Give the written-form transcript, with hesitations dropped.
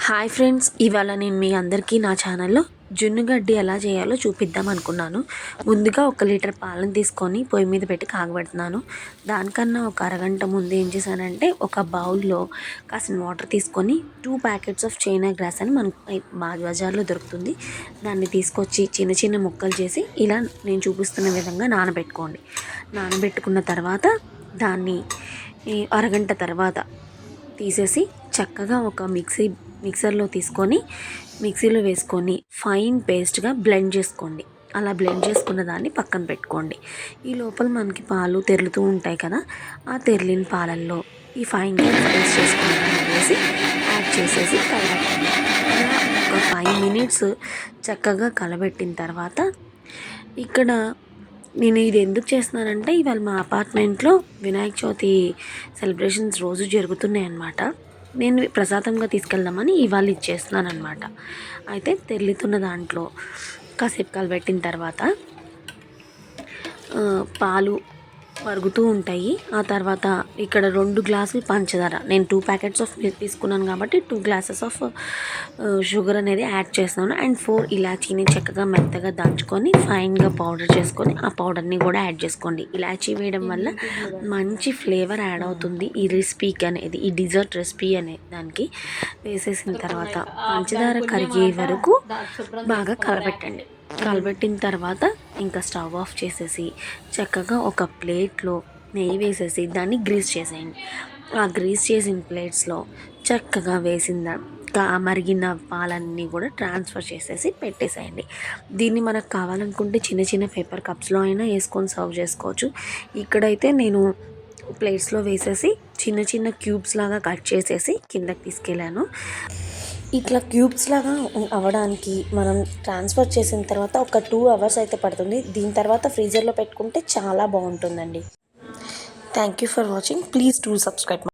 Hi friends, ఇవాళ నేను మీ అందరికీ నా ఛానల్లో జున్ను గడ్డి ఎలా చేయాలో చూపిద్దాం అనుకున్నాను. ముందుగా 1 లీటర్ పాలను తీసుకొని పొయ్యి మీద పెట్టి కాగబెడుతున్నాను. దానికన్నా ఒక అరగంట ముందు ఏం చేశానంటే ఒక బౌల్లో కాసిన వాటర్ తీసుకొని 2 ప్యాకెట్స్ ఆఫ్ చైనా గ్రాస్ అని మనకు బజార్లో దొరుకుతుంది. దాన్ని తీసుకొచ్చి చిన్న చిన్న ముక్కలు చేసి ఇలా నేను చూపిస్తున్న విధంగా నానబెట్టుకోండి. నానబెట్టుకున్న తర్వాత దాన్ని అరగంట తర్వాత తీసేసి చక్కగా ఒక మిక్సర్లో తీసుకొని మిక్సీలో వేసుకొని ఫైన్ పేస్ట్గా బ్లెండ్ చేసుకోండి. అలా బ్లెండ్ చేసుకున్న దాన్ని పక్కన పెట్టుకోండి. ఈ లోపల మనకి పాలు తెరులుతూ ఉంటాయి కదా, ఆ తెరిలిన పాలల్లో ఈ ఫైన్గా పేస్ట్ చేసుకున్న దాన్ని వేసి యాడ్ చేసేసి కలబెట్టండి. అలా ఒక 5 మినిట్స్ చక్కగా కలబెట్టిన తర్వాత ఇక్కడ నేను ఇది ఎందుకు చేస్తున్నానంటే ఇవాళ మా అపార్ట్మెంట్లో వినాయక చవితి సెలబ్రేషన్స్ రోజు జరుగుతున్నాయి అన్నమాట. నేను ప్రసాదంగా తీసుకెళ్దామని ఇవాళ ఇచ్చేస్తున్నాను అనమాట. అయితే తెల్లుతున్న దాంట్లో కాసేపు కలబెట్టిన తర్వాత పాలు మరుగుతూ ఉంటాయి. ఆ తర్వాత ఇక్కడ 2 గ్లాసులు పంచదార, నేను 2 ప్యాకెట్స్ ఆఫ్ మిల్క్ తీసుకున్నాను కాబట్టి 2 గ్లాసెస్ ఆఫ్ షుగర్ అనేది యాడ్ చేస్తున్నాను. అండ్ 4 ఇలాచీని చక్కగా మెత్తగా దంచుకొని ఫైన్గా పౌడర్ చేసుకొని ఆ పౌడర్ని కూడా యాడ్ చేసుకోండి. ఇలాచీ వేయడం వల్ల మంచి ఫ్లేవర్ యాడ్ అవుతుంది ఈ రెసిపీకి అనేది, ఈ డిజర్ట్ రెసిపీ అనే దానికి. వేసేసిన తర్వాత పంచదార కరిగే వరకు బాగా కలబెట్టండి. కలబెట్టిన తర్వాత ఇంకా స్టవ్ ఆఫ్ చేసేసి చక్కగా ఒక ప్లేట్లో నెయ్యి వేసేసి దాన్ని గ్రీస్ చేసేయండి. ఆ గ్రీస్ చేసిన ప్లేట్స్లో చక్కగా వేసిన మరిగిన పాలన్నీ కూడా ట్రాన్స్ఫర్ చేసేసి పెట్టేసేయండి. దీన్ని మనకు కావాలనుకుంటే చిన్న చిన్న పేపర్ కప్స్లో అయినా వేసుకొని సర్వ్ చేసుకోవచ్చు. ఇక్కడైతే నేను ప్లేట్స్లో వేసేసి చిన్న చిన్న క్యూబ్స్ లాగా కట్ చేసేసి కిందకి తీసుకెళ్ళాను. ఇట్లా క్యూబ్స్ లాగా అవ్వడానికి మనం ట్రాన్స్ఫర్ చేసిన తర్వాత ఒక 2 అవర్స్ అయితే పడుతుంది. దీని తర్వాత ఫ్రీజర్లో పెట్టుకుంటే చాలా బాగుంటుందండి. Thank you for watching. Please do subscribe.